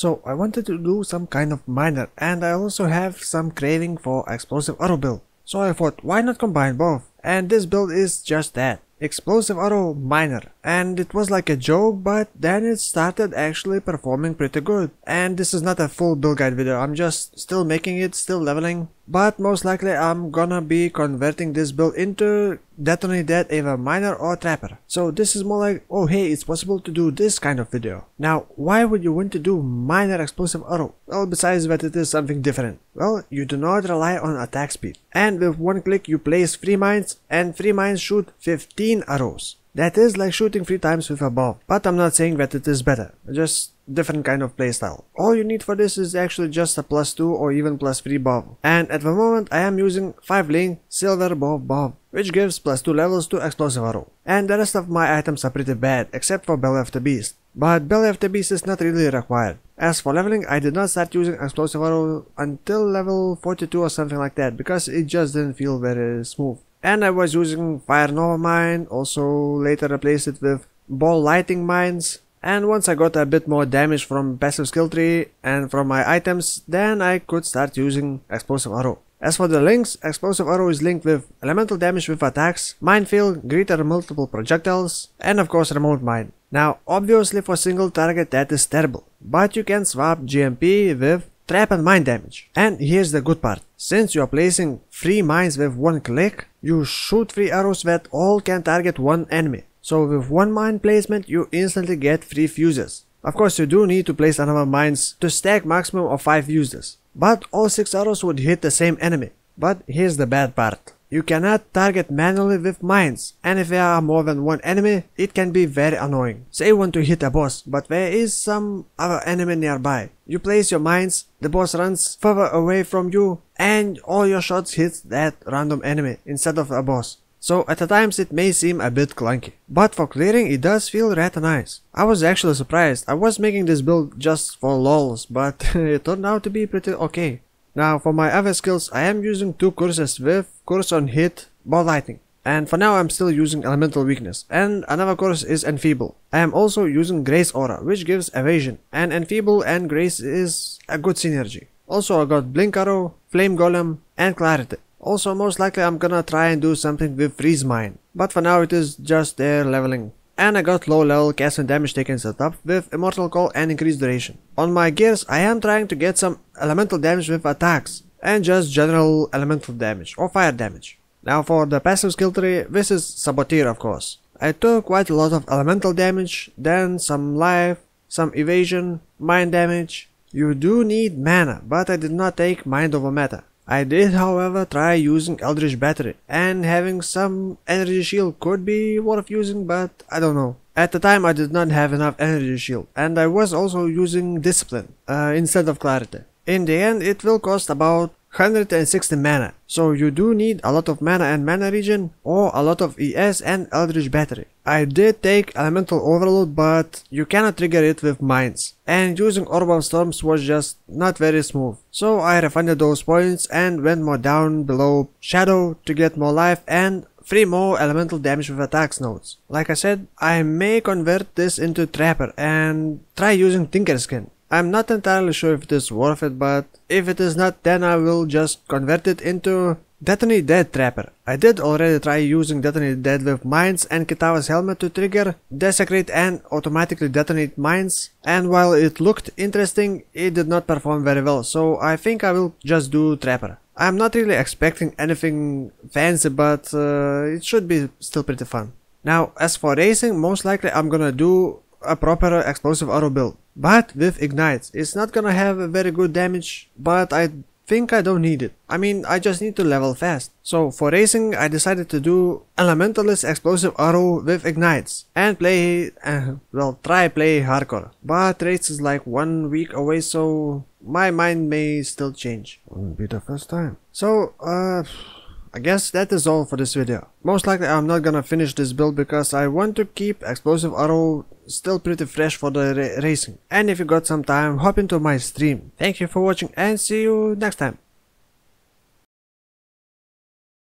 So I wanted to do some kind of miner, and I also have some craving for explosive auto build. So I thought, why not combine both? And this build is just that. Explosive auto miner, and it was like a joke, but then it started actually performing pretty good. And this is not a full build guide video, I'm just still making it, still leveling, but most likely I'm gonna be converting this build into Detonate Dead either miner or trapper. So this is more like, oh hey, it's possible to do this kind of video. Now why would you want to do miner explosive auto? Well, besides that it is something different. Well, you do not rely on attack speed, and with one click you place 3 mines, and 3 mines shoot 15 arrows. That is like shooting 3 times with a bow, but I'm not saying that it is better, just different kind of playstyle. All you need for this is actually just a +2 or even +3 bow, and at the moment I am using 5 link silver bow, which gives +2 levels to explosive arrow. And the rest of my items are pretty bad, except for Belly of the Beast. But Belly of the Beast is not really required. As for leveling, I did not start using explosive arrow until level 42 or something like that, because it just didn't feel very smooth. And I was using Fire Nova mine, also later replaced it with ball lighting mines. And once I got a bit more damage from passive skill tree and from my items, then I could start using explosive arrow. As for the links, explosive arrow is linked with elemental damage with attacks, minefield, greater multiple projectiles, and of course remote mine. Now obviously for single target that is terrible, but you can swap GMP with trap and mine damage. And here's the good part, since you are placing 3 mines with 1 click, you shoot 3 arrows that all can target 1 enemy. So with 1 mine placement you instantly get 3 fuses. Of course you do need to place another mines to stack maximum of 5 fuses, but all 6 arrows would hit the same enemy. But here's the bad part. You cannot target manually with mines, and if there are more than 1 enemy, it can be very annoying. Say you want to hit a boss, but there is some other enemy nearby. You place your mines, the boss runs further away from you, and all your shots hit that random enemy instead of a boss. So at the times it may seem a bit clunky, but for clearing it does feel rather nice. I was actually surprised. I was making this build just for lols, but it turned out to be pretty okay. Now for my other skills, I am using 2 curses with curse on hit, ball lighting. And for now I'm still using elemental weakness, and another curse is enfeeble. I am also using grace aura, which gives evasion, and enfeeble and grace is a good synergy. Also I got blink arrow, flame golem, and clarity. Also most likely I'm gonna try and do something with freeze mine, but for now it is just there leveling. And I got low level cast and damage taken set up with immortal call and increased duration. On my gears I am trying to get some elemental damage with attacks, and just general elemental damage or fire damage. Now for the passive skill tree, this is Saboteur of course. I took quite a lot of elemental damage, then some life, some evasion, mind damage. You do need mana, but I did not take mind over matter. I did however try using Eldritch Battery, and having some energy shield could be worth using, but I don't know. At the time I did not have enough energy shield, and I was also using Discipline instead of Clarity. In the end it will cost about 160 mana, so you do need a lot of mana and mana regen, or a lot of ES and Eldritch Battery. I did take Elemental Overload, but you cannot trigger it with mines, and using Orb of Storms was just not very smooth. So I refunded those points and went more down below Shadow to get more life and 3 more elemental damage with attacks nodes. Like I said, I may convert this into Trapper and try using Tinker Skin. I'm not entirely sure if it is worth it, but if it is not, then I will just convert it into Detonate Dead Trapper. I did already try using Detonate Dead with mines and Kitawa's helmet to trigger, desecrate and automatically detonate mines, and while it looked interesting, it did not perform very well, so I think I will just do Trapper. I'm not really expecting anything fancy, but it should be still pretty fun. Now as for racing, most likely I'm gonna do a proper explosive auto build, but with ignites. It's not gonna have a very good damage, but I think I don't need it. I mean, I just need to level fast. So for racing I decided to do elementalist explosive arrow with ignites and play, try play hardcore. But race is like 1 week away, so my mind may still change. Wouldn't be the first time. So I guess that is all for this video. Most likely I'm not gonna finish this build because I want to keep explosive arrow still pretty fresh for the racing. And if you got some time, hop into my stream. Thank you for watching and see you next time.